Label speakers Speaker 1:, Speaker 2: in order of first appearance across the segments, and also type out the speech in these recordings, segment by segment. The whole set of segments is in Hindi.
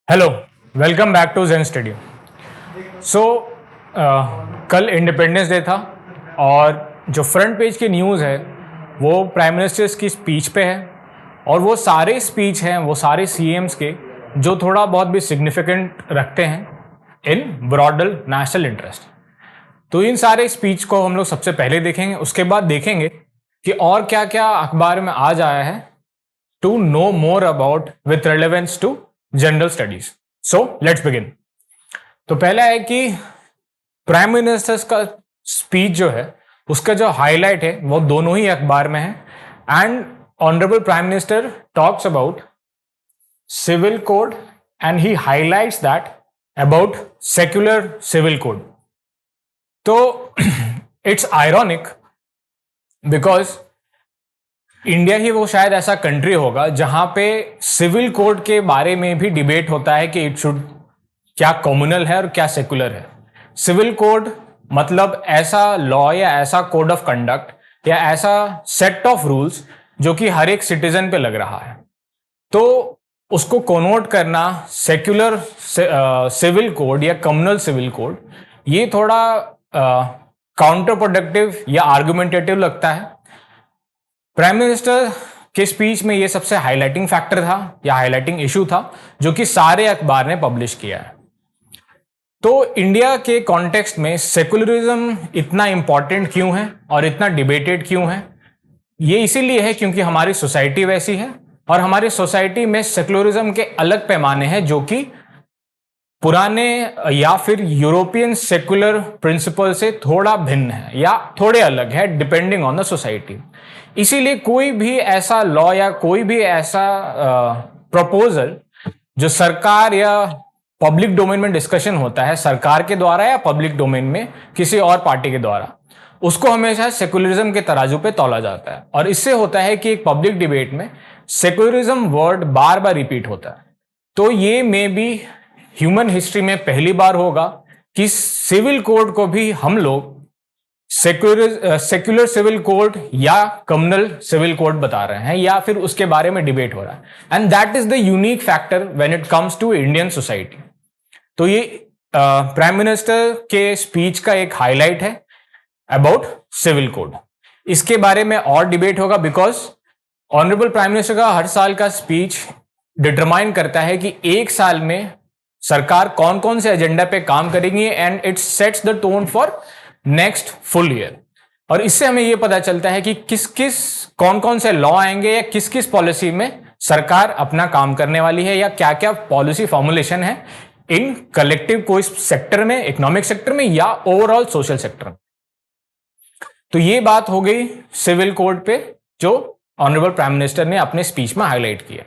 Speaker 1: Hello, welcome back to Gen Study. So कल इंडिपेंडेंस डे था और जो फ्रंट पेज की न्यूज़ है वो प्राइम मिनिस्टर्स की स्पीच पे है और वो सारे स्पीच हैं, वो सारे सीएम्स के जो थोड़ा बहुत भी सिग्निफिकेंट रखते हैं इन ब्रॉडर नेशनल इंटरेस्ट। तो इन सारे स्पीच को हम लोग सबसे पहले देखेंगे, उसके बाद देखेंगे कि और क्या क्या अखबार में आज आया है to know more about with relevance to general studies. So let's begin. तो पहला है कि प्राइम मिनिस्टर्स का स्पीच जो है उसका जो हाईलाइट है वो दोनों ही अखबार में है and honourable prime minister talks about civil code and he highlights that about secular civil code. तो इट्स आयरॉनिक बिकॉज इंडिया ही वो शायद ऐसा कंट्री होगा जहां पे सिविल कोड के बारे में भी डिबेट होता है कि इट शुड क्या कम्युनल है और क्या सेकुलर है। सिविल कोड मतलब ऐसा लॉ या ऐसा कोड ऑफ कंडक्ट या ऐसा सेट ऑफ रूल्स जो कि हर एक सिटीजन पे लग रहा है। तो उसको कन्वर्ट करना सेक्युलर सिविल कोड या कम्युनल सिविल कोड ये थोड़ा काउंटर प्रोडक्टिव या आर्गुमेंटेटिव लगता है। प्राइम मिनिस्टर के स्पीच में ये सबसे हाईलाइटिंग फैक्टर था या हाईलाइटिंग इशू था जो कि सारे अखबार ने पब्लिश किया है। तो इंडिया के कॉन्टेक्स्ट में सेकुलरिज्म इतना इंपॉर्टेंट क्यों है और इतना डिबेटेड क्यों है? ये इसीलिए है क्योंकि हमारी सोसाइटी वैसी है और हमारी सोसाइटी में सेकुलरिज्म के अलग पैमाने हैं जो कि पुराने या फिर यूरोपियन सेकुलर प्रिंसिपल से थोड़ा भिन्न है या थोड़े अलग है डिपेंडिंग ऑन द सोसाइटी। इसीलिए कोई भी ऐसा लॉ या कोई भी ऐसा प्रपोजल जो सरकार या पब्लिक डोमेन में डिस्कशन होता है सरकार के द्वारा या पब्लिक डोमेन में किसी और पार्टी के द्वारा, उसको हमेशा सेकुलरिज्म के तराजू पे तौला जाता है। और इससे होता है कि एक पब्लिक डिबेट में सेकुलरिज्म वर्ड बार बार रिपीट होता है। तो ये मे बी ह्यूमन हिस्ट्री में पहली बार होगा कि सिविल कोड को भी हम लोग सेक्युलर सिविल कोड या कम्युनल सिविल कोड बता रहे हैं या फिर उसके बारे में डिबेट हो रहा है। And that is the unique factor when it comes to Indian society. तो ये प्राइम मिनिस्टर के स्पीच का एक हाईलाइट है अबाउट सिविल कोड। इसके बारे में और डिबेट होगा बिकॉज ऑनरेबल प्राइम मिनिस्टर का हर साल का स्पीच डिटरमाइन करता है कि एक साल में सरकार कौन कौन से एजेंडा पे काम करेगी and it sets the tone for next full year. और इससे हमें यह पता चलता है कि किस किस कौन कौन से लॉ आएंगे या किस किस पॉलिसी में सरकार अपना काम करने वाली है या क्या क्या पॉलिसी फॉर्मुलेशन है इन कलेक्टिव कोई सेक्टर में, इकोनॉमिक सेक्टर में या ओवरऑल सोशल सेक्टर में। तो ये बात हो गई सिविल कोड पे जो ऑनरेबल प्राइम मिनिस्टर ने अपने स्पीच में हाईलाइट किया।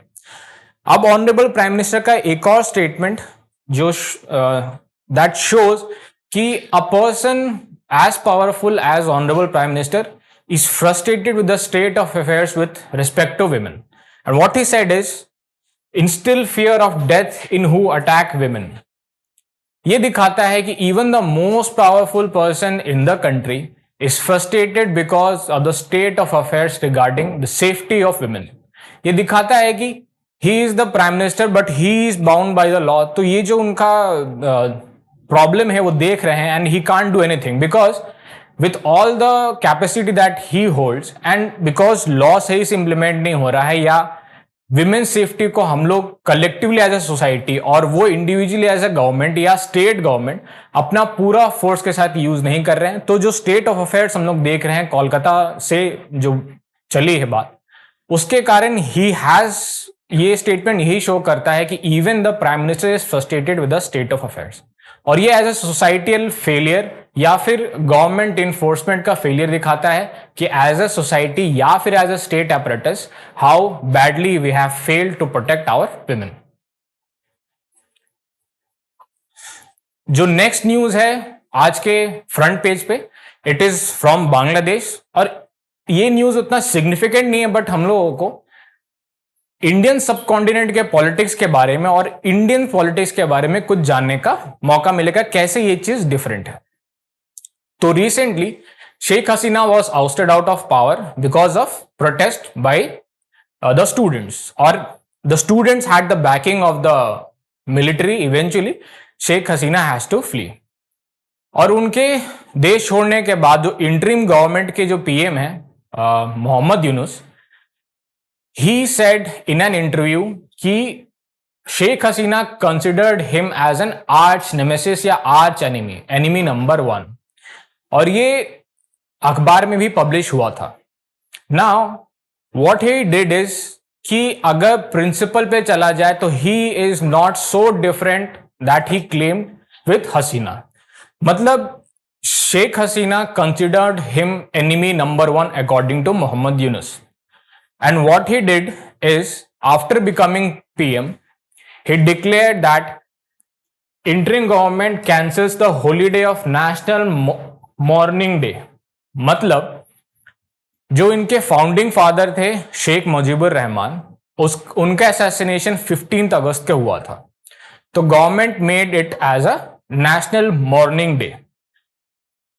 Speaker 1: अब ऑनरेबल प्राइम मिनिस्टर का एक और स्टेटमेंट जो दैट शोज कि a person as powerful as honorable prime minister is frustrated with the state of affairs with respect to women, and what he said is instill fear of death in who attack women। ये दिखाता है कि even the most powerful person in the country is frustrated because of the state of affairs regarding the safety of women। ये दिखाता है कि he is the prime minister but he is bound by the law। तो ये जो उनका प्रॉब्लम है वो देख रहे हैं and he can't do anything because with all the capacity that he holds and because law सही से इंप्लीमेंट नहीं हो रहा है या विमेन सेफ्टी को हम लोग कलेक्टिवली एज ए सोसाइटी और वो इंडिविजुअली एज ए गवर्नमेंट या स्टेट गवर्नमेंट अपना पूरा फोर्स के साथ यूज नहीं कर रहे हैं। तो जो स्टेट ऑफ अफेयर्स हम लोग देख रहे हैं कोलकाता से जो चली है बात, उसके कारण ही हैज ये स्टेटमेंट यही शो करता है कि even the prime minister is frustrated with the state of affairs. और ये एज ए सोसाइटियल फेलियर या फिर गवर्नमेंट इन्फोर्समेंट का फेलियर दिखाता है कि एज ए सोसाइटी या फिर as a state apparatus how badly we have failed to protect our women। जो नेक्स्ट न्यूज है आज के फ्रंट पेज पे, इट इज फ्रॉम बांग्लादेश। और ये न्यूज उतना सिग्निफिकेंट नहीं है बट हम लोगों को इंडियन सब कॉन्टिनेंट के पॉलिटिक्स के बारे में और इंडियन पॉलिटिक्स के बारे में कुछ जानने का मौका मिलेगा कैसे ये चीज डिफरेंट है। तो recently Sheikh Hasina was ousted out of power because of protest by the students, और the students had the backing of the military eventually Sheikh Hasina has to flee. और उनके देश छोड़ने के बाद जो इंटरिम गवर्नमेंट के जो पीएम है Mohammad Yunus, he said in an interview कि Sheikh Hasina considered him as an arch nemesis या आर्च एनिमी नंबर 1, और ये अखबार में भी पब्लिश हुआ था। Now what he did is कि अगर प्रिंसिपल पे चला जाए तो he is not so different that he claimed with Hasina. मतलब Sheikh Hasina considered him enemy number 1 according to Mohammad Yunus, and what he did is after becoming PM he declared that interim government cancels the holiday of national mourning day। मतलब जो इनके फाउंडिंग फादर थे शेख मुजीबुर रहमान, उनका असैसिनेशन 15 अगस्त को हुआ था, तो government made it as a national mourning day.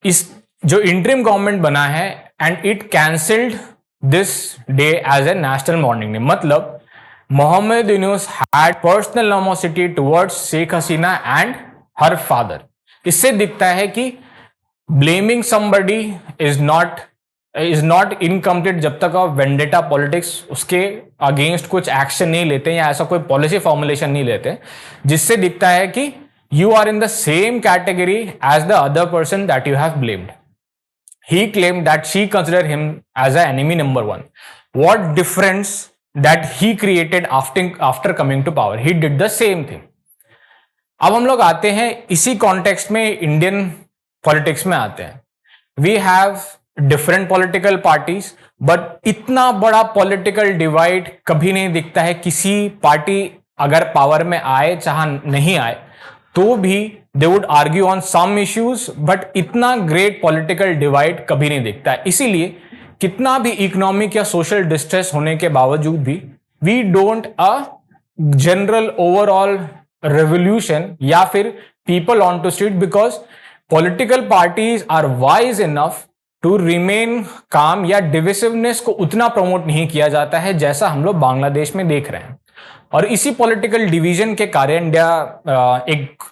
Speaker 1: इस जो इंटरिम गवर्नमेंट बना है and it cancelled this day as a national mourning day. मतलब Mohammed Yunus had personal animosity towards Sheikh Hasina and her father। इससे दिखता है कि blaming somebody is not incomplete जब तक आप वेंडेटा पॉलिटिक्स उसके अगेंस्ट कुछ एक्शन नहीं लेते या ऐसा कोई पॉलिसी फॉर्मुलेशन नहीं लेते, जिससे दिखता है कि you are in the same category as the other person that you have blamed। He claimed that she considered him as an enemy number 1। What difference that he created after coming to power? He did the same thing। अब हम लोग आते हैं इसी कॉन्टेक्स्ट में इंडियन पॉलिटिक्स में आते हैं। We have different political parties, but इतना बड़ा पॉलिटिकल डिवाइड कभी नहीं दिखता है। किसी पार्टी अगर पावर में आए चाहे नहीं आए तो भी they would argue on some issues, but इतना ग्रेट पॉलिटिकल डिवाइड कभी नहीं दिखता है। इसीलिए कितना भी इकोनॉमिक या सोशल डिस्ट्रेस होने के बावजूद भी we don't a general overall revolution या फिर people on to street, because political parties are wise enough to remain calm, या डिविसिवनेस को उतना प्रमोट नहीं किया जाता है जैसा हम लोग बांग्लादेश में देख रहे हैं। और इसी पॉलिटिकल डिवीजन के कारण इंडिया एक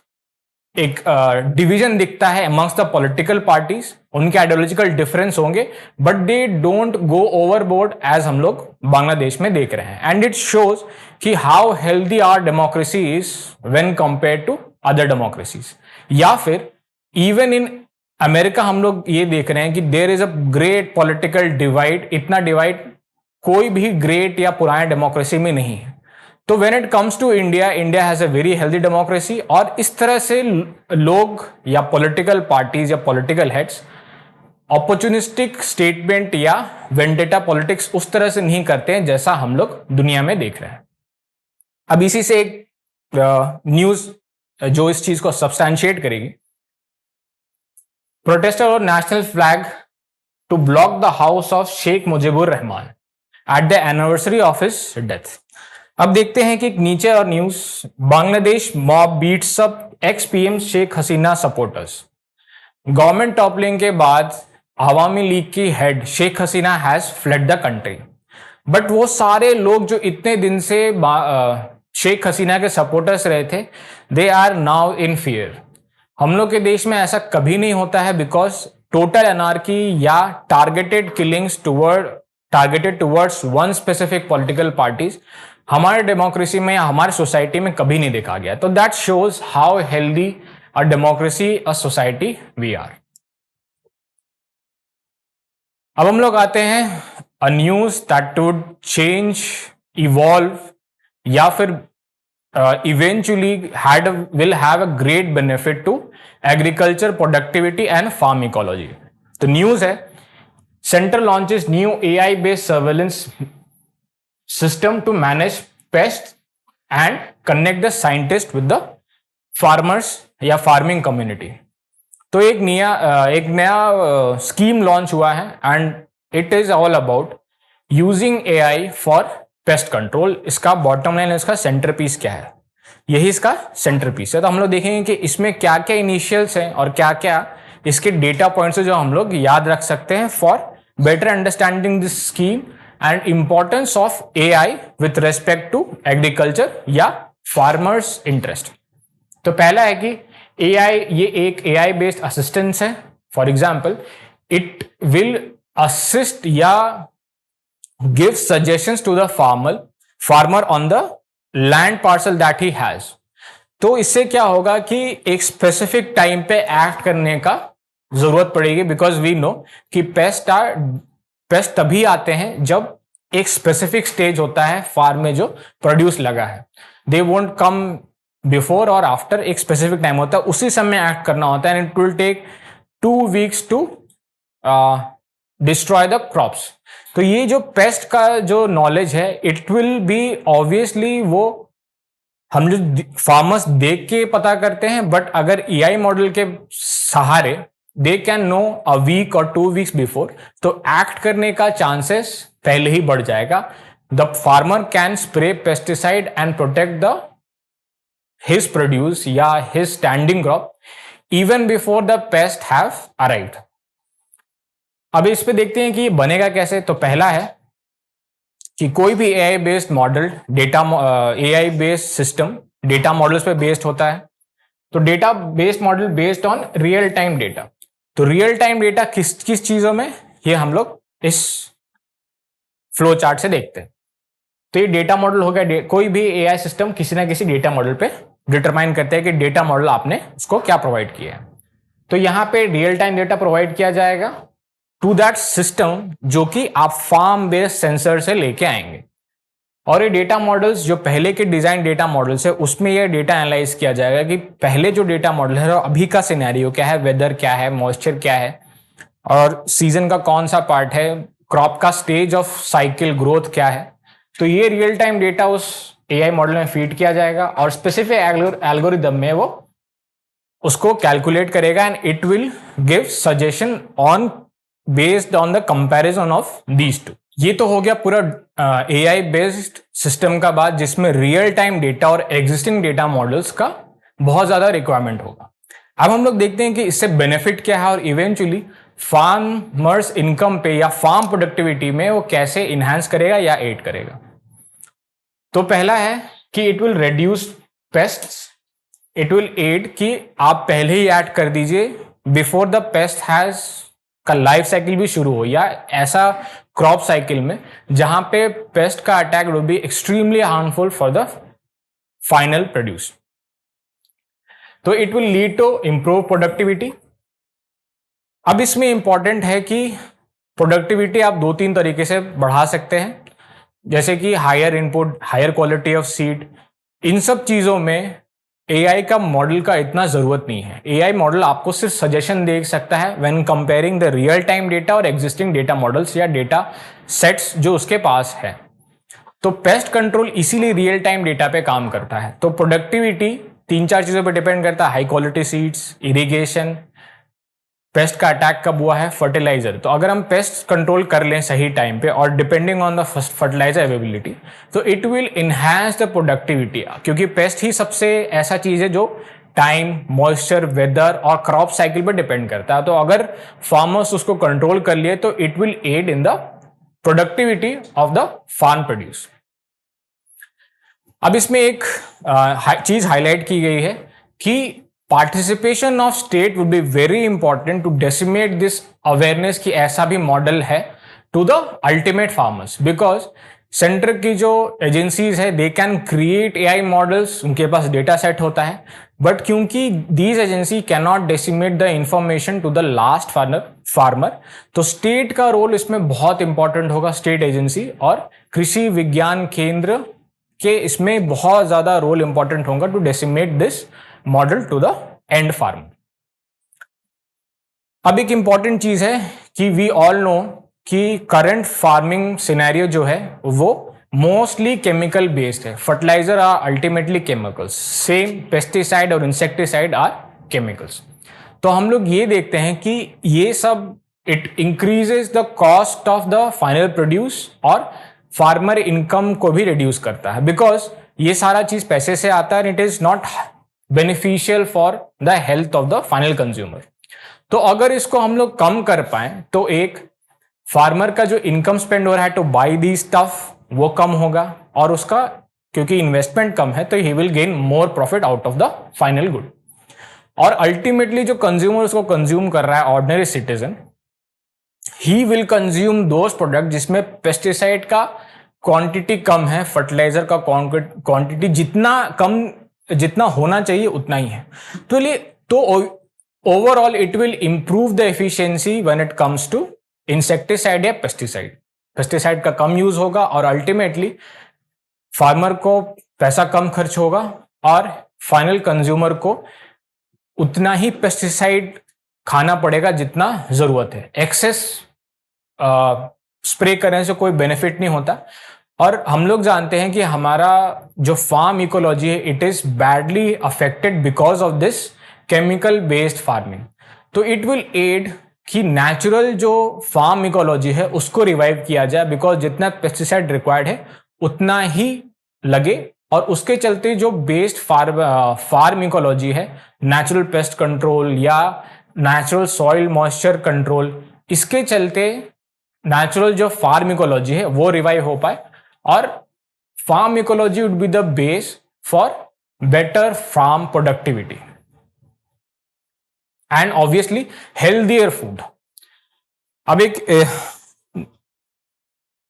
Speaker 1: डिवीजन दिखता है अमंग्स द पॉलिटिकल पार्टीज। उनके आइडियोलॉजिकल डिफरेंस होंगे but they don't go overboard as हम लोग बांग्लादेश में देख रहे हैं। एंड इट शोज कि how healthy our democracy is when compare to other democracies. या फिर इवन इन अमेरिका हम लोग ये देख रहे हैं कि there is a great political divide. इतना डिवाइड कोई भी ग्रेट या पुराने डेमोक्रेसी में नहीं है। तो when it comes to India, India has a very healthy democracy. और इस तरह से लोग या पॉलिटिकल पार्टीज या पॉलिटिकल हेड्स अपॉर्चुनिस्टिक स्टेटमेंट या वेंडेटा पॉलिटिक्स उस तरह से नहीं करते हैं जैसा हम लोग दुनिया में देख रहे हैं। अब इसी से एक न्यूज जो इस चीज को सब्सटैंशिएट करेगी, प्रोटेस्टर और national flag to block the house of Sheikh Mujibur Rahman at the anniversary of his death. अब देखते हैं कि नीचे और news, Bangladesh mob beats up ex PM Sheikh Hasina supporters. Government toppling के बाद अवामी लीग की head Sheikh Hasina has fled the country. But वो सारे लोग जो इतने दिन से शेख हसीना के सपोर्टर्स रहे थे, they are now in fear. हम लोग के देश में ऐसा कभी नहीं होता है, बिकॉज टोटल एनार्की या targeted killings targeted towards one specific political parties हमारे डेमोक्रेसी में या हमारे सोसाइटी में कभी नहीं देखा गया। तो that shows how healthy a democracy a society we are. अब हम लोग आते हैं a news that would change, evolve या फिर eventually will have a great benefit to agriculture productivity and farm ecology. तो न्यूज है, centre launches new AI based surveillance system to manage pests and connect the scientist with the farmers या फार्मिंग कम्युनिटी। तो एक नया स्कीम लॉन्च हुआ है and it is all about using AI for pest control. इसका बॉटम लाइन, इसका सेंटर पीस क्या है, यही इसका सेंटर पीस है। तो हम लोग देखेंगे कि इसमें क्या क्या इनिशियल्स हैं और क्या क्या इसके डेटा पॉइंट्स है जो हम लोग याद रख सकते हैं for better understanding this scheme and importance of AI with respect to agriculture या फार्मर्स इंटरेस्ट। तो पहला है कि AI ये एक AI बेस्ड असिस्टेंस है। For example it will assist या give suggestions to the farmer on the land parcel that he has. तो इससे क्या होगा कि एक स्पेसिफिक टाइम पे एक्ट करने का जरूरत पड़ेगी, बिकॉज वी नो कि पेस्ट तभी आते हैं जब एक स्पेसिफिक स्टेज होता है फार्म में जो प्रोड्यूस लगा है। दे वोंट कम बिफोर और आफ्टर, एक स्पेसिफिक टाइम होता है, उसी समय एक्ट करना होता है। And it will take 2 weeks to destroy the crops. तो ये जो पेस्ट का जो नॉलेज है, इट विल बी ऑब्वियसली वो हम जो फार्मर्स देख के पता करते हैं, बट अगर AI मॉडल के सहारे they can know a week और 2 weeks बिफोर, तो एक्ट करने का चांसेस पहले ही बढ़ जाएगा। The farmer can spray pesticide and protect the his produce या his standing crop even before the pest have arrived। अब इस पे देखते हैं कि ये बनेगा कैसे। तो पहला है कि कोई भी AI based model AI based system data models पे बेस्ड होता है। तो data based model based on real time data. तो रियल टाइम डेटा किस किस चीजों में, ये हम लोग इस फ्लो चार्ट से देखते हैं। तो ये डेटा मॉडल हो गया। कोई भी AI सिस्टम किसी ना किसी डेटा मॉडल पे डिटरमाइन करते हैं कि डेटा मॉडल आपने उसको क्या प्रोवाइड किया है। तो यहां पे रियल टाइम डेटा प्रोवाइड किया जाएगा टू दैट सिस्टम जो कि आप फार्म बेस्ड सेंसर से लेके आएंगे। और ये डेटा मॉडल्स जो पहले के डिजाइन डेटा मॉडल्स है, उसमें ये डेटा एनालाइज किया जाएगा कि पहले जो डेटा मॉडल है और अभी का सिनेरियो क्या है, वेदर क्या है, मॉइस्चर क्या है, और सीजन का कौन सा पार्ट है, क्रॉप का स्टेज ऑफ साइकिल ग्रोथ क्या है। तो ये रियल टाइम डेटा उस AI मॉडल में फीड किया जाएगा और स्पेसिफिक एल्गोरिदम में वो उसको कैलकुलेट करेगा and it will give suggestion on based on the comparison of these two. ये तो हो गया पूरा AI बेस्ड सिस्टम का बात, जिसमें रियल टाइम डेटा और एग्जिस्टिंग डेटा मॉडल्स का बहुत ज्यादा रिक्वायरमेंट होगा। अब हम लोग देखते हैं कि इससे बेनिफिट क्या है और इवेंचुअली फार्मर्स इनकम पे या फार्म प्रोडक्टिविटी में वो कैसे इनहांस करेगा या एड करेगा। तो पहला है कि it will reduce pests. It will add कि आप पहले ही ऐड कर दीजिए बिफोर द पेस्ट हैज का लाइफ साइकिल भी शुरू हो, या ऐसा क्रॉप साइकिल में जहां पे पेस्ट का attack will be extremely harmful for the final produce. तो it will lead to improve productivity. अब इसमें इंपॉर्टेंट है कि प्रोडक्टिविटी आप 2-3 तरीके से बढ़ा सकते हैं, जैसे कि higher input, higher quality of seed. इन सब चीजों में AI का मॉडल का इतना जरूरत नहीं है। AI मॉडल आपको सिर्फ सजेशन दे सकता है when comparing the real time data और एग्जिस्टिंग डेटा मॉडल्स या डेटा सेट्स जो उसके पास है। तो पेस्ट कंट्रोल इसीलिए रियल टाइम डेटा पे काम करता है। तो प्रोडक्टिविटी 3-4 चीजों पे डिपेंड करता है, high quality seeds, irrigation, paste का अटैक कब हुआ है, फर्टिलाइजर। तो अगर हम पेस्ट कंट्रोल कर लें सही टाइम पे और depending on the fertiliser availability, तो it will enhance the productivity, क्योंकि पेस्ट ही सबसे ऐसा चीज है जो टाइम, मॉइस्चर, वेदर और क्रॉप साइकिल पे डिपेंड करता है। तो अगर फार्मर्स उसको कंट्रोल कर लिए तो it will add in the productivity of the farm produce. अब इसमें एक चीज हाईलाइट की गई है कि participation of state would be very important to decimate this awareness कि ऐसा भी मॉडल है to the ultimate farmers, because centre की जो एजेंसीज है they can create AI models, उनके पास डेटा सेट होता है, बट क्योंकि these agency can not decimate the information to the last farmer, तो स्टेट का रोल इसमें बहुत इंपॉर्टेंट होगा। स्टेट एजेंसी और कृषि विज्ञान केंद्र के इसमें बहुत ज्यादा रोल इंपॉर्टेंट होगा to decimate this model to the end farmer. अब एक इंपॉर्टेंट चीज है कि वी ऑल नो कि करंट फार्मिंग सिनेरियो जो है वो मोस्टली केमिकल बेस्ड है। Fertilizer are ultimately chemicals, same pesticide और इंसेक्टिसाइड आर केमिकल्स। तो हम लोग ये देखते हैं कि ये सब it increases the cost of the final produce और फार्मर इनकम को भी रिड्यूस करता है, बिकॉज ये सारा चीज पैसे से आता है, it is not beneficial for the health of the final consumer. तो अगर इसको हम लोग कम कर पाए तो एक फार्मर का जो इनकम स्पेंड हो रहा है टू बाई दी स्टफ वो कम होगा और उसका क्योंकि इन्वेस्टमेंट कम है तो he will gain more profit out of the final good. और अल्टीमेटली जो कंज्यूमर उसको कंज्यूम कर रहा है, ordinary citizen, he will consume those product जिसमें पेस्टिसाइड का क्वांटिटी कम है, फर्टिलाइजर का क्वांटिटी जितना होना चाहिए उतना ही है। तो overall it will improve the efficiency when it comes to insecticide या पेस्टिसाइड। पेस्टिसाइड का कम यूज होगा और अल्टीमेटली फार्मर को पैसा कम खर्च होगा और फाइनल कंज्यूमर को उतना ही पेस्टिसाइड खाना पड़ेगा जितना जरूरत है। एक्सेस स्प्रे करने से कोई बेनिफिट नहीं होता। और हम लोग जानते हैं कि हमारा जो फार्म इकोलॉजी है it is badly affected because of this chemical based farming. तो इट विल एड कि नेचुरल जो फार्म इकोलॉजी है उसको रिवाइव किया जाए, बिकॉज जितना पेस्टिसाइड रिक्वायर्ड है उतना ही लगे। और उसके चलते जो बेस्ड फार्म इकोलॉजी है, नेचुरल पेस्ट कंट्रोल या नेचुरल सॉइल मॉइस्चर कंट्रोल, इसके चलते नेचुरल जो फार्म इकोलॉजी है वो रिवाइव हो पाए और farm ecology would be the base for better farm productivity and obviously healthier food. अब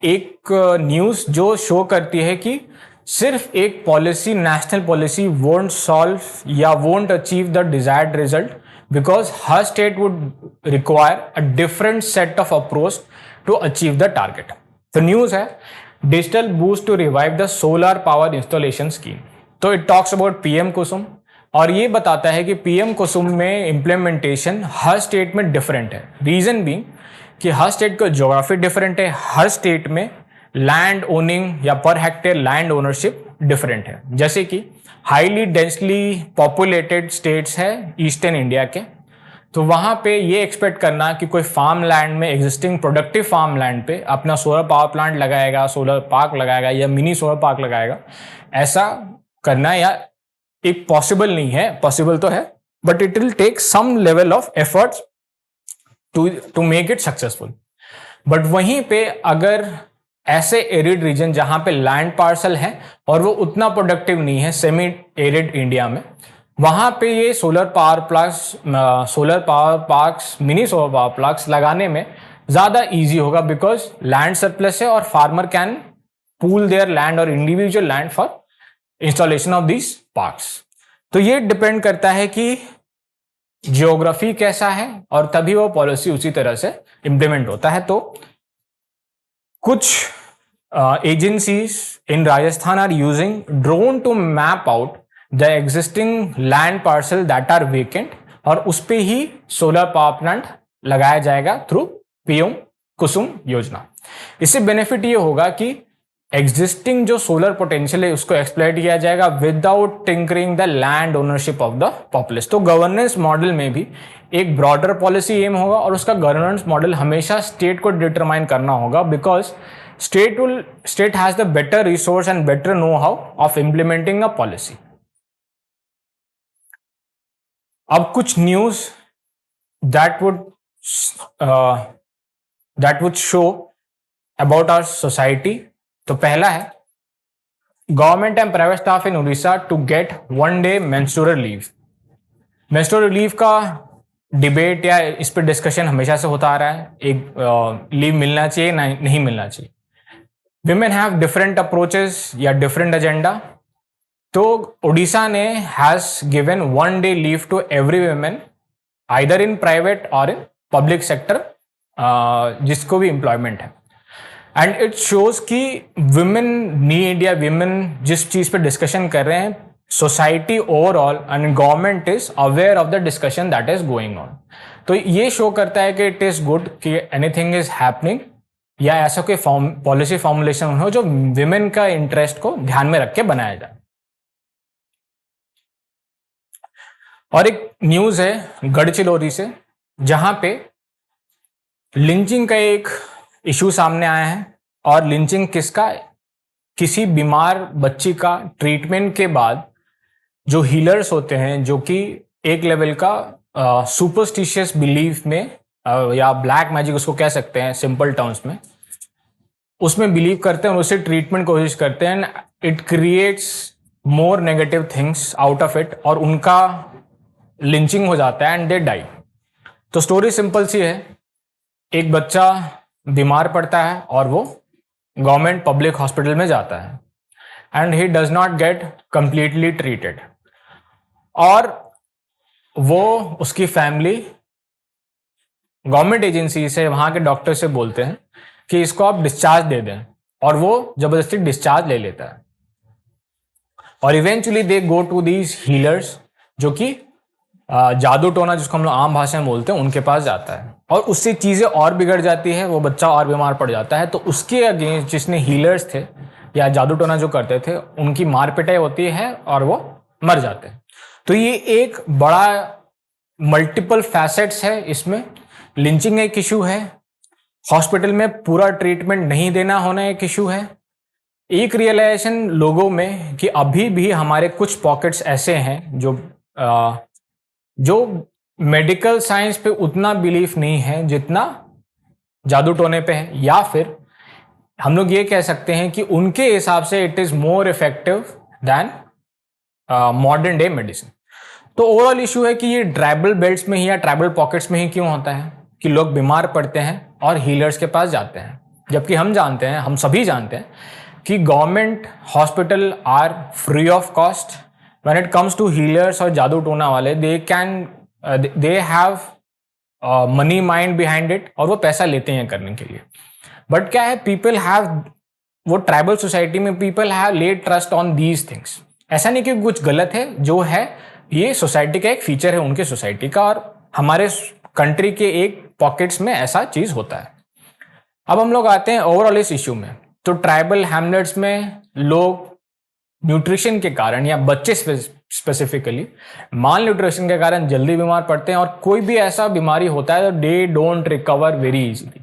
Speaker 1: एक न्यूज जो शो करती है कि सिर्फ एक policy, national policy won't solve या won't achieve the desired result, because हर state would require a different set of approach to achieve the target. तो न्यूज है digital boost to revive the solar power installation scheme. तो it talks about PM Kusum और ये बताता है कि पीएम कुसुम में इंप्लीमेंटेशन हर स्टेट में डिफरेंट है। रीजन बीइंग कि हर स्टेट का ज्योग्राफी डिफरेंट है, हर स्टेट में लैंड ओनिंग या per hectare land ownership different है। जैसे कि हाईली डेंसली पॉपुलेटेड स्टेट्स है ईस्टर्न इंडिया के, तो वहां पे ये एक्सपेक्ट करना कि कोई फार्म लैंड में, एग्जिस्टिंग प्रोडक्टिव फार्म लैंड पे अपना सोलर पावर प्लांट लगाएगा, सोलर पार्क लगाएगा या मिनी सोलर पार्क लगाएगा, ऐसा करना या एक पॉसिबल नहीं है। पॉसिबल तो है but it will take some level of efforts to make it successful. But वहीं पे अगर ऐसे एरिड रीजन जहां पे लैंड पार्सल है और वो उतना प्रोडक्टिव नहीं है, सेमी एरिड इंडिया में, वहां पे ये solar power parks, mini solar power parks लगाने में ज्यादा इजी होगा, बिकॉज लैंड सरप्लस है और farmer can pool their land और individual land for installation of these parks. तो ये डिपेंड करता है कि जियोग्राफी कैसा है और तभी वो पॉलिसी उसी तरह से इंप्लीमेंट होता है। तो कुछ agencies in Rajasthan are using drone to map out the existing land parcel that are vacant और उस पे ही सोलर पावर प्लांट लगाया जाएगा थ्रू पीएम कुसुम योजना। इससे बेनिफिट ये होगा कि एग्जिस्टिंग जो सोलर पोटेंशियल है उसको एक्सप्लॉइट किया जाएगा without tinkering the land ownership of the population. तो गवर्नेंस मॉडल में भी एक ब्रॉडर पॉलिसी एम होगा और उसका गवर्नेंस मॉडल हमेशा स्टेट को डिटरमाइन करना होगा, because state has the better resource and better know how of implementing a policy. अब कुछ news that would show about our society. तो पहला है government and private staff in Odisha to get 1 day menstrual leave. Menstrual leave का डिबेट या इस पर डिस्कशन हमेशा से होता आ रहा है, एक लीव मिलना चाहिए नहीं मिलना चाहिए। विमेन हैव डिफरेंट अप्रोचेस या डिफरेंट एजेंडा। तो उड़ीसा ने has given 1 day leave to every women either in private और इन पब्लिक सेक्टर, जिसको भी एम्प्लॉयमेंट है। एंड इट शोज कि विमेन नीड या विमेन जिस चीज पे डिस्कशन कर रहे हैं, society overall and government is aware of the discussion that is going on. तो ये शो करता है कि इट इज गुड कि एनीथिंग इज हैपनिंग या ऐसा कोई पॉलिसी फॉर्मुलेशन हो जो विमेन का इंटरेस्ट को ध्यान में रख के बनाया जाए। और एक न्यूज है गढ़चिरौली से, जहां पे लिंचिंग का एक इशू सामने आया है। और लिंचिंग किसका? किसी बीमार बच्ची का ट्रीटमेंट के बाद जो हीलर्स होते हैं, जो कि एक लेवल का सुपरस्टिशियस बिलीफ में या ब्लैक मैजिक उसको कह सकते हैं सिंपल टर्म्स में, उसमें बिलीव करते हैं और उसे ट्रीटमेंट कोशिश करते हैं। It creates more negative things out of it और उनका लिंचिंग हो जाता है एंड दे डाई। तो स्टोरी सिंपल सी है, एक बच्चा बीमार पड़ता है और वो गवर्नमेंट पब्लिक हॉस्पिटल में जाता है and he does not gate completely treated और वो उसकी फैमिली गवर्नमेंट एजेंसी से, वहां के डॉक्टर से बोलते हैं कि इसको आप डिस्चार्ज दे दें और वो जबरदस्ती डिस्चार्ज ले लेता है और eventually they go to these healers जो कि जादू टोना जिसको हम लोग आम भाषा में बोलते हैं उनके पास जाता है और उससे चीज़ें और बिगड़ जाती है, वो बच्चा और बीमार पड़ जाता है। तो उसके अगेंस्ट जिसने हीलर्स थे या जादू टोना जो करते थे उनकी मार पिटाई होती है और वो मर जाते हैं। तो ये एक बड़ा मल्टीपल फैसेट्स है, इसमें लिंचिंग एक इशू है, हॉस्पिटल में पूरा ट्रीटमेंट नहीं देना होना एक इशू है, एक रियलाइजेशन लोगों में कि अभी भी हमारे कुछ पॉकेट्स ऐसे हैं जो मेडिकल साइंस पे उतना बिलीफ नहीं है जितना जादू टोने पे है, या फिर हम लोग ये कह सकते हैं कि उनके हिसाब से it is more effective than modern day medicine. तो ओवरऑल इशू है कि ये ट्राइबल बेल्ट्स में ही या ट्राइबल पॉकेट्स में ही क्यों होता है कि लोग बीमार पड़ते हैं और हीलर्स के पास जाते हैं, जबकि हम जानते हैं, हम सभी जानते हैं कि government hospital are free of cost when it comes to healers और जादू टोना वाले। They have money mind behind it और वो पैसा लेते हैं करने के लिए। बट क्या है, पीपल हैव, वो ट्राइबल सोसाइटी में people have led trust on these things. ऐसा नहीं कि कुछ गलत है, जो है ये सोसाइटी का एक फीचर है उनके सोसाइटी का और हमारे कंट्री के एक पॉकेट्स में ऐसा चीज होता है। अब हम लोग आते हैं ओवरऑल इस इश्यू में। तो ट्राइबल हैमलेट्स में लोग न्यूट्रिशन के कारण या बच्चे स्पेसिफिकली माल न्यूट्रिशन के कारण जल्दी बीमार पड़ते हैं और कोई भी ऐसा बीमारी होता है तो they don't recover very easily.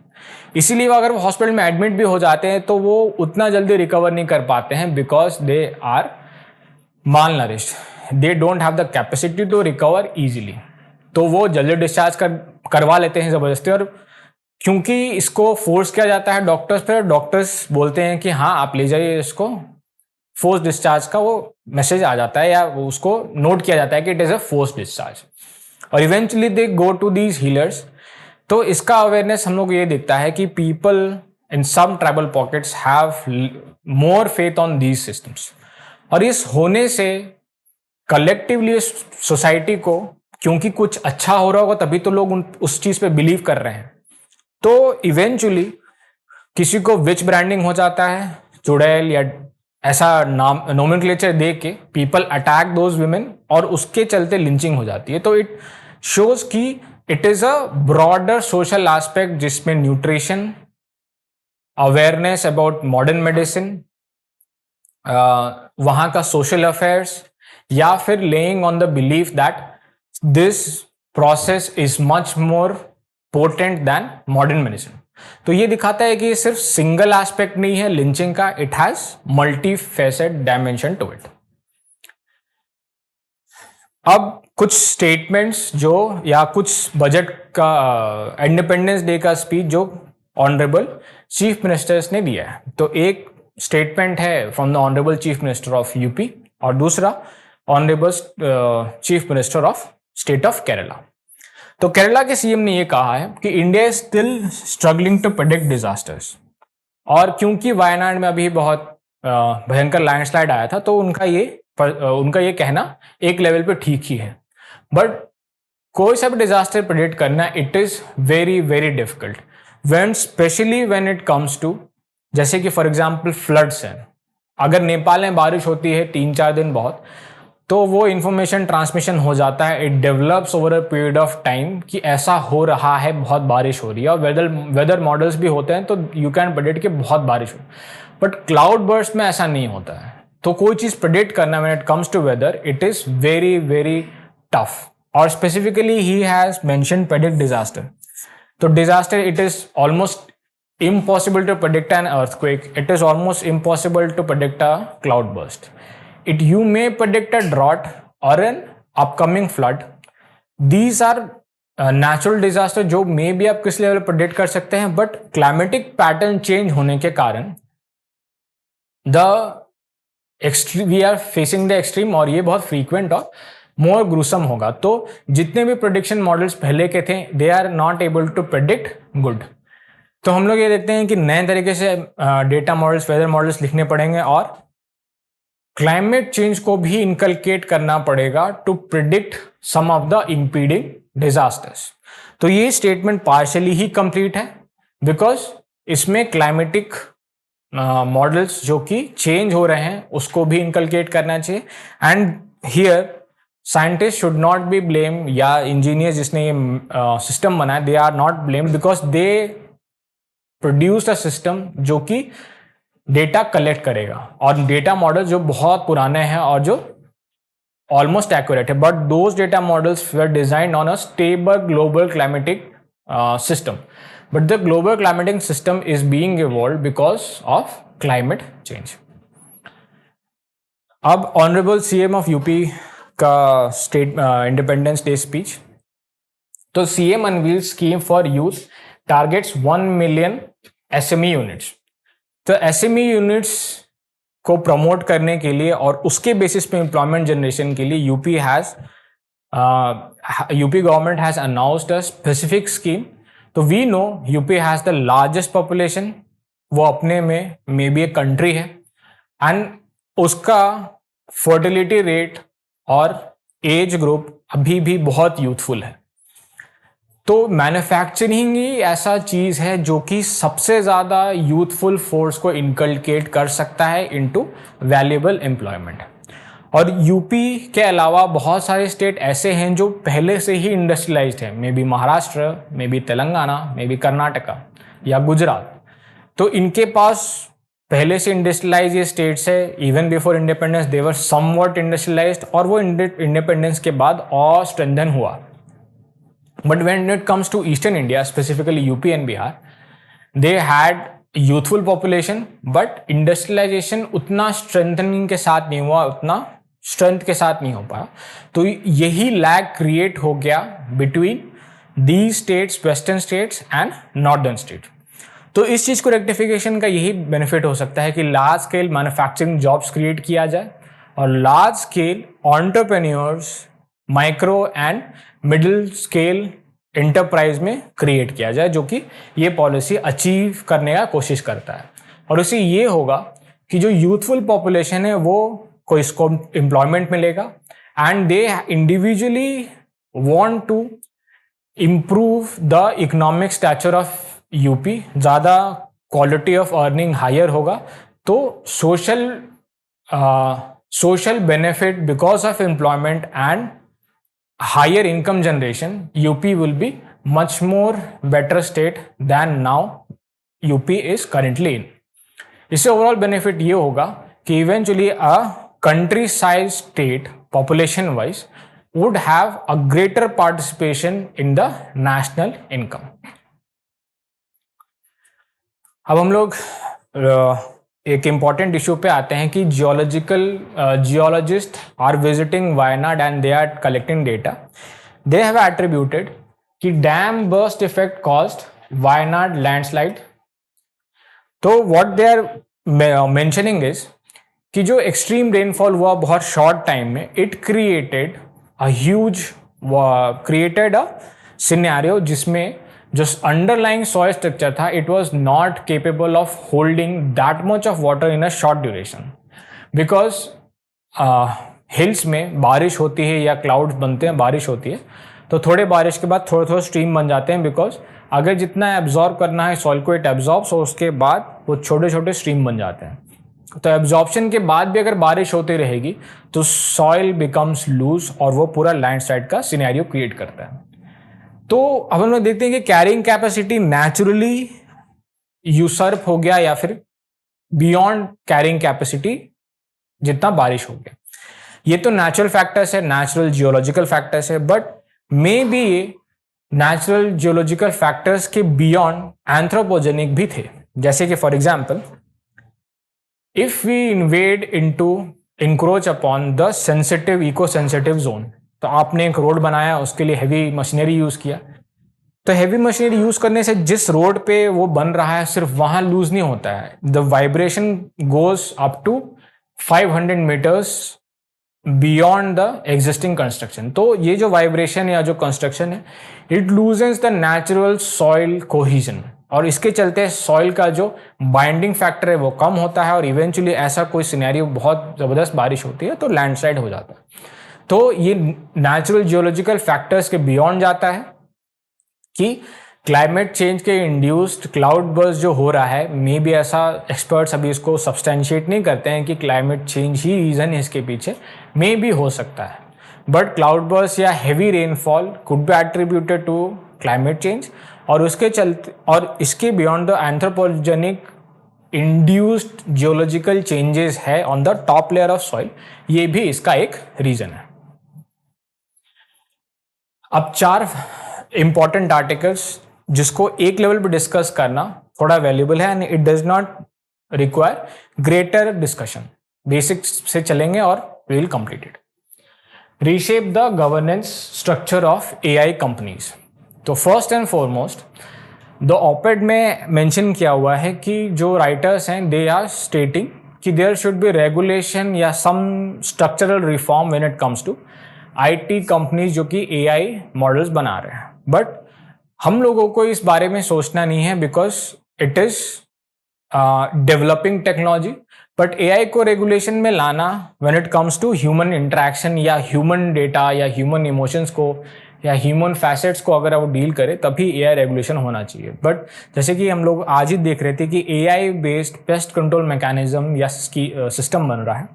Speaker 1: इसीलिए अगर वो हॉस्पिटल में एडमिट भी हो जाते हैं तो वो उतना जल्दी रिकवर नहीं कर पाते हैं because they are malnourished, they don't have the capacity to recover easily. तो वो जल्दी डिस्चार्ज करवा लेते हैं ज़बरदस्ती, और क्योंकि इसको फोर्स किया जाता है डॉक्टर्स पे, डॉक्टर्स बोलते हैं कि हाँ आप ले जाइए इसको, फोर्स डिस्चार्ज का वो मैसेज आ जाता है या उसको नोट किया जाता है कि it is a force discharge, और eventually they go to these healers. तो इसका अवेयरनेस हम लोग ये दिखता है कि people in some tribal pockets have more faith on these systems, और इस होने से कलेक्टिवली सोसाइटी को, क्योंकि कुछ अच्छा हो रहा होगा तभी तो लोग उस चीज पे बिलीव कर रहे हैं। तो इवेंचुअली किसी को विच ब्रांडिंग हो जाता है, चुड़ैल या ऐसा नाम नोमेनक्लेचर दे के पीपल अटैक दोज वुमेन और उसके चलते लिंचिंग हो जाती है। तो इट शोज कि it is a broader social aspect जिसमें nutrition, awareness about modern medicine, वहां का सोशल अफेयर्स, या फिर laying on the belief that this process is much more potent than modern medicine. तो ये दिखाता है कि ये सिर्फ सिंगल एस्पेक्ट नहीं है लिंचिंग का, it has multifaceted dimension to it. अब कुछ स्टेटमेंट्स जो, या कुछ बजट का, इंडिपेंडेंस डे का स्पीच जो ऑनरेबल चीफ मिनिस्टर्स ने दिया है। तो एक स्टेटमेंट है from the honourable chief minister of UP और दूसरा honourable chief minister of state of Kerala. तो केरला के सीएम ने ये कहा है कि India is still struggling to predict disasters, और क्योंकि वायनाड में अभी बहुत भयंकर लैंडस्लाइड आया था तो उनका ये कहना एक लेवल पे ठीक ही है। बट कोई सा भी डिजास्टर प्रेडिक्ट करना it is very very difficult when, especially when it comes to, जैसे कि फॉर एग्जांपल फ्लड्स हैं। अगर नेपाल में बारिश होती है 3-4 दिन बहुत, तो वो इंफॉर्मेशन ट्रांसमिशन हो जाता है, it develops over a period of time कि ऐसा हो रहा है, बहुत बारिश हो रही है, और वेदर मॉडल्स भी होते हैं तो यू कैन प्रेडिक्ट कि बहुत बारिश हो। बट क्लाउड बर्स्ट में ऐसा नहीं होता है। तो कोई चीज प्रेडिक्ट करना when it comes to weather it is very very tough, और specifically he has mentioned predict disaster. तो disaster it is almost impossible to predict an earthquake, it is almost impossible to predict a cloud burst. You may predict a drought or an upcoming flood. These are natural disaster जो मे भी आप किस लेवल प्रेडिक्ट कर सकते हैं, बट क्लाइमेटिक पैटर्न चेंज होने के कारण the extreme, we are facing the extreme, और ये बहुत फ्रीक्वेंट और मोर ग्रूसम होगा। तो जितने भी प्रेडिक्शन मॉडल्स पहले के थे, they are not able to predict good. तो हम लोग ये देखते हैं कि नए तरीके से डेटा मॉडल्स, वेदर मॉडल्स लिखने पड़ेंगे, और क्लाइमेट चेंज को भी इनकलकेट करना पड़ेगा to predict some of the impending disasters. तो ये स्टेटमेंट पार्शियली ही कंप्लीट है, बिकॉज इसमें क्लाइमेटिक मॉडल्स जो कि चेंज हो रहे हैं उसको भी इनकलकेट करना चाहिए। And here scientist should not be blame, या इंजीनियर जिसने ये सिस्टम बनाया, they are not blame because they produce a system जो कि डेटा कलेक्ट करेगा, और डेटा मॉडल जो बहुत पुराने हैं और जो ऑलमोस्ट एक्यूरेट है, but those data models were designed on a stable global climatic system, but the global climatic system is being evolved because of climate change. अब ऑनरेबल सीएम ऑफ यूपी का स्टेट इंडिपेंडेंस डे स्पीच। तो CM unveil scheme for youth targets 1 million SME units. तो एसएमई यूनिट्स को प्रमोट करने के लिए और उसके बेसिस पे एम्प्लॉयमेंट जनरेशन के लिए UP government has announced a specific scheme. तो we know UP has the largest population, वो अपने में मे बी ए कंट्री है, एंड उसका फर्टिलिटी रेट और एज ग्रुप अभी भी बहुत यूथफुल है। तो मैन्युफैक्चरिंग ही ऐसा चीज है जो कि सबसे ज्यादा यूथफुल फोर्स को इनकलकेट कर सकता है इनटू वैल्यूएबल एम्प्लॉयमेंट। और यूपी के अलावा बहुत सारे स्टेट ऐसे हैं जो पहले से ही इंडस्ट्रियलाइज्ड है, may be Maharashtra, may be Telangana, may be Karnataka या गुजरात। तो इनके पास पहले से इंडस्ट्रियलाइज ये स्टेट्स है। Even before independence they were somewhat industrialized, और वो इंडिपेंडेंस के बाद और स्ट्रेंथन हुआ। But when it comes to eastern India, specifically UP and Bihar, they had youthful population, but industrialization उतना स्ट्रेंथनिंग के साथ नहीं हुआ, उतना स्ट्रेंथ के साथ नहीं हो पाया। तो यही लैग क्रिएट हो गया between the states, western states and northern state. तो इस चीज को रेक्टिफिकेशन का यही बेनिफिट हो सकता है कि large scale manufacturing jobs create किया जाए और large scale entrepreneurs micro and middle scale enterprise में क्रिएट किया जाए, जो कि ये पॉलिसी अचीव करने का कोशिश करता है। और उससे ये होगा कि जो यूथफुल पॉपुलेशन है वो को इसको एम्प्लॉयमेंट मिलेगा, and they individually want to improve the economic stature of UP, ज़्यादा क्वालिटी ऑफ अर्निंग हायर होगा। तो social benefit because of employment and higher income generation, UP will be much more better state than now UP is currently in. इससे ओवरऑल बेनिफिट ये होगा कि eventually a country size state population wise would have a greater participation in the national income. अब हम लोग एक इम्पॉर्टेंट इशू पे आते हैं कि geologist are visiting Wayanad and they are collecting data. They have attributed कि dam burst effect caused Wayanad landslide. तो what they are mentioning is कि जो एक्सट्रीम रेनफॉल हुआ बहुत शॉर्ट टाइम में, इट क्रिएटेड अ सिनेरियो जिसमें जो अंडरलाइंग सॉइल स्ट्रक्चर था, it was not capable of holding that much of water in a short duration. Because hills में बारिश होती है या क्लाउड्स बनते हैं, बारिश होती है, तो थोड़े बारिश के बाद थोड़े थोड़े स्ट्रीम बन जाते हैं। बिकॉज अगर जितना एब्जॉर्ब करना है सॉइल को, इट एब्जॉर्ब्स, और उसके बाद वो छोटे छोटे स्ट्रीम बन जाते हैं। तो एब्जॉर्प्शन के बाद भी अगर बारिश होती रहेगी तो सॉइल बिकम्स लूज और वो पूरा लैंडस्लाइड का सिनेरियो क्रिएट करता है। तो अब हम लोग देखते हैं कि कैरिंग कैपेसिटी नेचुरली यूसर्प हो गया या फिर बियॉन्ड कैरिंग कैपेसिटी जितना बारिश हो गया। ये तो नेचुरल फैक्टर्स है, नेचुरल जियोलॉजिकल फैक्टर्स है, बट मे बी ये नेचुरल जियोलॉजिकल फैक्टर्स के बियॉन्ड एंथ्रोपोजेनिक भी थे। जैसे कि for example, if we invade into encroach upon the sensitive eco sensitive zone, तो आपने एक रोड बनाया, उसके लिए हैवी मशीनरी यूज किया। तो हैवी मशीनरी यूज करने से जिस रोड पे वो बन रहा है सिर्फ वहां लूज नहीं होता है, the vibration goes up to 500 metres beyond the existing construction. तो ये जो वाइब्रेशन या जो कंस्ट्रक्शन है, it loosens the natural soil cohesion, और इसके चलते सॉइल का जो बाइंडिंग फैक्टर है वो कम होता है, और इवेंचुअली ऐसा कोई सिनेरियो, बहुत ज़बरदस्त बारिश होती है तो लैंडस्लाइड हो जाता है। तो ये नेचुरल जियोलॉजिकल फैक्टर्स के बियॉन्ड जाता है कि क्लाइमेट चेंज के इंड्यूस्ड क्लाउड बर्स्ट जो हो रहा है, मे बी ऐसा एक्सपर्ट्स अभी इसको सब्सटेंशिएट नहीं करते हैं कि क्लाइमेट चेंज ही रीज़न है इसके पीछे, मे बी हो सकता है, बट क्लाउड बर्स्ट या heavy rainfall could be attributed to climate change, और उसके चलते और इसके beyond the anthropogenic induced geological changes है on the top layer of soil, ये भी इसका एक रीज़न है। अब 4 इंपॉर्टेंट आर्टिकल्स जिसको एक लेवल पे डिस्कस करना थोड़ा वैल्यूबल है, and it does not require greater discussion. Basics से चलेंगे और we will complete it. Reshape the governance structure of AI companies. तो first and foremost the op-ed में मेंशन किया हुआ है कि जो राइटर्स हैं दे आर स्टेटिंग कि देयर शुड बी रेगुलेशन या some structural reform when it comes to IT companies जो कि एआई मॉडल्स बना रहे हैं। बट हम लोगों को इस बारे में सोचना नहीं है, because it is developing technology, but AI को रेगुलेशन में लाना when it comes to human interaction या ह्यूमन डेटा या ह्यूमन इमोशंस को या ह्यूमन फैसेट्स को अगर वो डील करे तभी एआई रेगुलेशन होना चाहिए। बट जैसे कि हम लोग आज ही देख रहे थे कि AI based pest control mechanism या सिस्टम बन रहा है,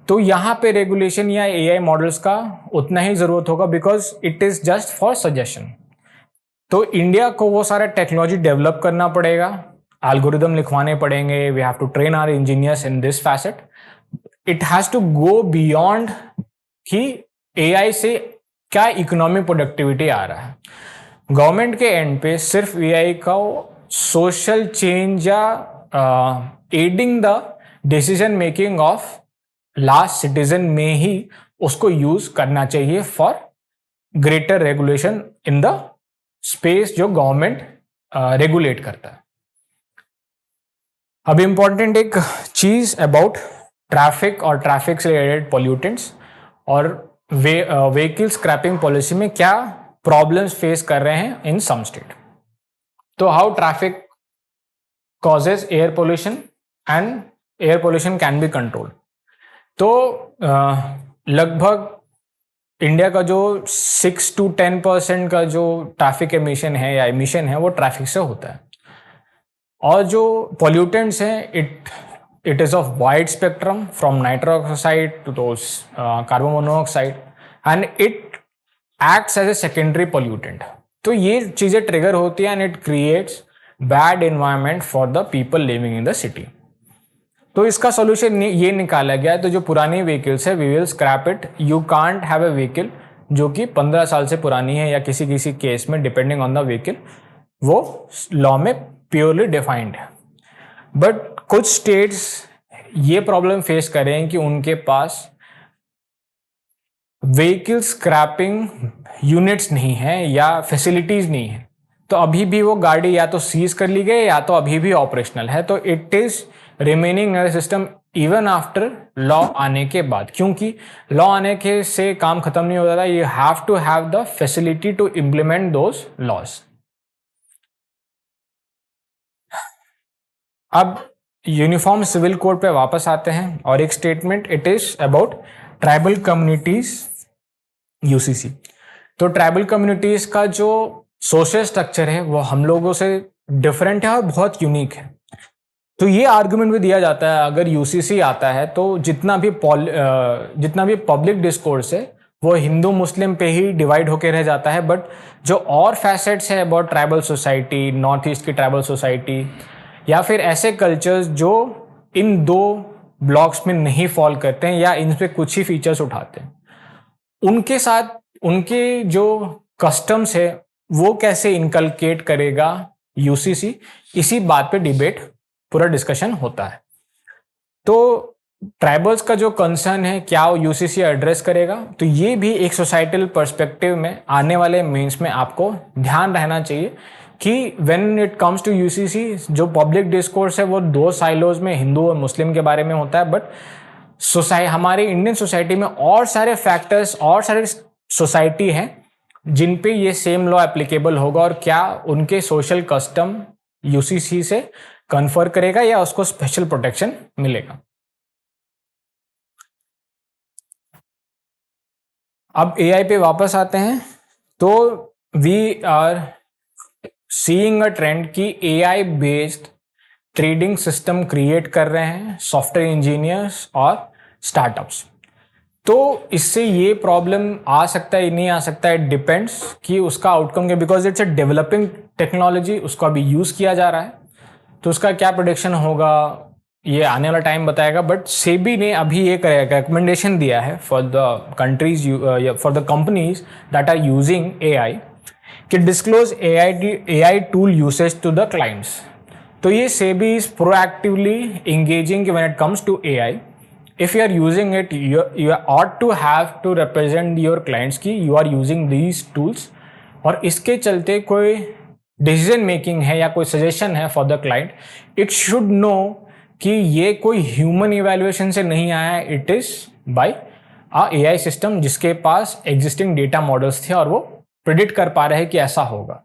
Speaker 1: तो यहाँ पे रेगुलेशन या एआई मॉडल्स का उतना ही ज़रूरत होगा, because it is just for suggestion. तो इंडिया को वो सारा टेक्नोलॉजी डेवलप करना पड़ेगा, एल्गोरिदम लिखवाने पड़ेंगे, we have to train our engineers in this facet. It has to go beyond कि एआई से क्या इकोनॉमिक प्रोडक्टिविटी आ रहा है। गवर्नमेंट के एंड पे सिर्फ एआई का सोशल चेंज या adding the decision making of last citizen में ही उसको यूज करना चाहिए for greater regulation in the space जो गवर्नमेंट रेगुलेट करता है। अब इंपॉर्टेंट एक चीज अबाउट ट्रैफिक और ट्रैफिक से रिलेटेड पॉल्यूटेंट्स और व्हीकल स्क्रैपिंग पॉलिसी में क्या प्रॉब्लम्स फेस कर रहे हैं इन सम स्टेट। तो how traffic causes air pollution and air pollution can be controlled. तो लगभग इंडिया का जो 6 to 10% का जो ट्रैफिक एमिशन है या एमिशन है वो ट्रैफिक से होता है, और जो पॉल्यूटेंट्स हैं it is of wide spectrum from nitrous oxide to those carbon monoxide, and it acts as a secondary pollutant. तो ये चीज़ें ट्रिगर होती हैं and it creates bad environment for the people living in the city. तो इसका सॉल्यूशन ये निकाला गया है, तो जो पुरानी व्हीकल्स है we will scrap it. You can't have a vehicle जो कि 15 साल से पुरानी है या किसी किसी केस में डिपेंडिंग ऑन द व्हीकल वो लॉ में प्योरली डिफाइंड है। बट कुछ स्टेट्स ये प्रॉब्लम फेस कर रहे हैं कि उनके पास व्हीकल स्क्रैपिंग यूनिट्स नहीं है या फैसिलिटीज नहीं है, तो अभी भी वो गाड़ी या तो सीज कर ली गई या तो अभी भी ऑपरेशनल है। तो it is remaining in system even after law आने के बाद, क्योंकि लॉ आने के से काम खत्म नहीं हो जाता। You have to have the facility to implement those laws. अब यूनिफॉर्म सिविल कोड पे वापस आते हैं और एक statement, it is about tribal communities UCC. तो ट्राइबल कम्युनिटीज का जो सोशल स्ट्रक्चर है वो हम लोगों से डिफरेंट है और बहुत यूनिक है। तो ये आर्गुमेंट भी दिया जाता है अगर यूसीसी आता है तो जितना भी पब्लिक डिस्कोर्स है वो हिंदू मुस्लिम पे ही डिवाइड होकर रह जाता है, बट जो और फैसेट्स है about tribal society, north east की ट्राइबल सोसाइटी या फिर ऐसे कल्चर्स जो इन दो ब्लॉक्स में नहीं फॉल करते हैं या इन पे कुछ ही फीचर्स उठाते हैं, उनके साथ उनके जो कस्टम्स है वो कैसे इनकलकेट करेगा यूसीसी, इसी बात पे डिबेट पूरा डिस्कशन होता है। तो ट्राइबल्स का जो कंसर्न है क्या वो यूसीसी एड्रेस करेगा, तो ये भी एक सोसाइटल पर्सपेक्टिव में आने वाले मेंस में आपको ध्यान रहना चाहिए कि when it comes to UCC जो पब्लिक डिस्कोर्स है वो दो साइलोज में हिंदू और मुस्लिम के बारे में होता है, बट हमारे इंडियन सोसाइटी में और सारे फैक्टर्स और सारे सोसाइटी हैं जिन पे ये सेम लॉ एप्लीकेबल होगा, और क्या उनके सोशल कस्टम यूसीसी से कन्फर करेगा या उसको स्पेशल प्रोटेक्शन मिलेगा। अब एआई पे वापस आते हैं, तो we are seeing a trend कि AI based trading system create कर रहे हैं सॉफ्टवेयर इंजीनियर्स और स्टार्टअप्स। तो इससे ये प्रॉब्लम आ सकता है, नहीं आ सकता है, डिपेंड्स कि उसका आउटकम क्या, because it's a developing technology, उसको अभी यूज़ किया जा रहा है, तो उसका क्या प्रोडिक्शन होगा ये आने वाला टाइम बताएगा। बट सेबी ने अभी ये रिकमेंडेशन दिया है for the countries, for the companies that are using AI, कि disclose AI tool usage to the clients. तो ये SEBI is proactively engaging when it comes to AI. if you are using it, you ought to have to represent your clients कि you are using these tools, और इसके चलते कोई डिसीजन मेकिंग है या कोई सजेशन है for the client, it should know कि ये कोई ह्यूमन इवेल्युएशन से नहीं आया है, it is by a AI system जिसके पास एग्जिस्टिंग डेटा मॉडल्स थे और वो प्रिडिक्ट कर पा रहे हैं कि ऐसा होगा।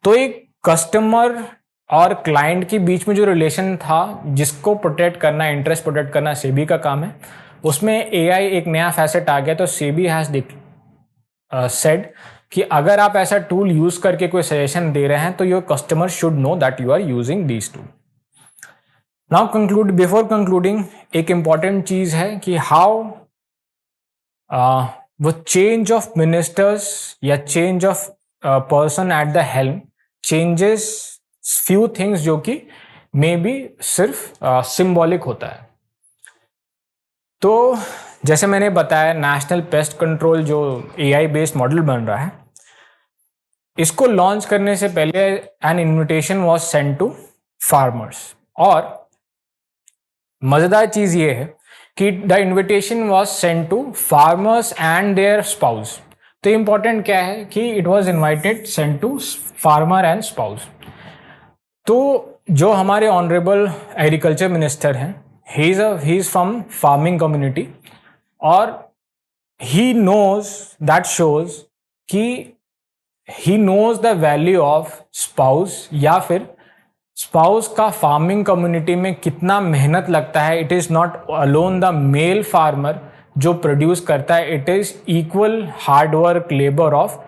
Speaker 1: तो एक कस्टमर और क्लाइंट के बीच में जो रिलेशन था जिसको प्रोटेक्ट करना, इंटरेस्ट प्रोटेक्ट करना सेबी का काम है, उसमें एआई एक नया फैसेट आ गया। तो सेबी हैज सेड कि अगर आप ऐसा टूल यूज करके कोई सजेशन दे रहे हैं तो your customer should know that you are using this tool. Now before concluding, एक इंपॉर्टेंट चीज है कि हाउ वो चेंज ऑफ मिनिस्टर्स या change of person at the helm changes few things जो कि मे बी सिर्फ सिंबॉलिक होता है। तो जैसे मैंने बताया, नेशनल पेस्ट कंट्रोल जो एआई बेस्ड मॉडल बन रहा है, इसको लॉन्च करने से पहले an invitation was sent to farmers. और मजेदार चीज ये है कि the invitation was sent to farmers and their spouse. तो इंपॉर्टेंट क्या है कि it was invited sent to farmer and spouse. तो जो हमारे ऑनरेबल एग्रीकल्चर मिनिस्टर हैं, he is from farming community, और ही नोज दैट शोज कि he knows the value of spouse, या फिर स्पाउस का फार्मिंग कम्युनिटी में कितना मेहनत लगता है। It is not alone the male farmer जो प्रोड्यूस करता है, it is equal hard work labour of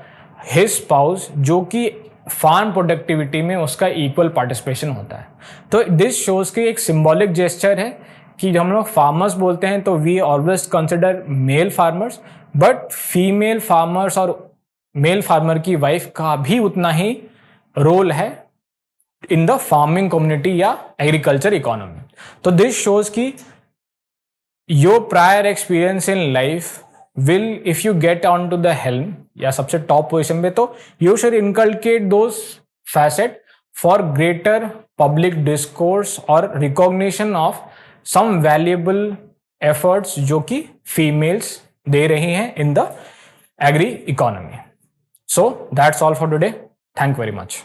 Speaker 1: his spouse, जो कि फार्म प्रोडक्टिविटी में उसका इक्वल पार्टिसिपेशन होता है। तो दिस शोज की एक सिंबॉलिक जेस्चर है कि जब हम लोग फार्मर्स बोलते हैं तो we always consider male farmers, but female farmers और मेल फार्मर की वाइफ का भी उतना ही रोल है इन द फार्मिंग कम्युनिटी या एग्रीकल्चर इकोनॉमी। तो दिस शोज की your prior experience in life will, if you get onto the helm या सबसे टॉप पोजिशन पे, तो you should inculcate those facet for greater public discourse और recognition of some valuable efforts जो कि females दे रही हैं in the agri economy. So that's all for today. Thank you very much.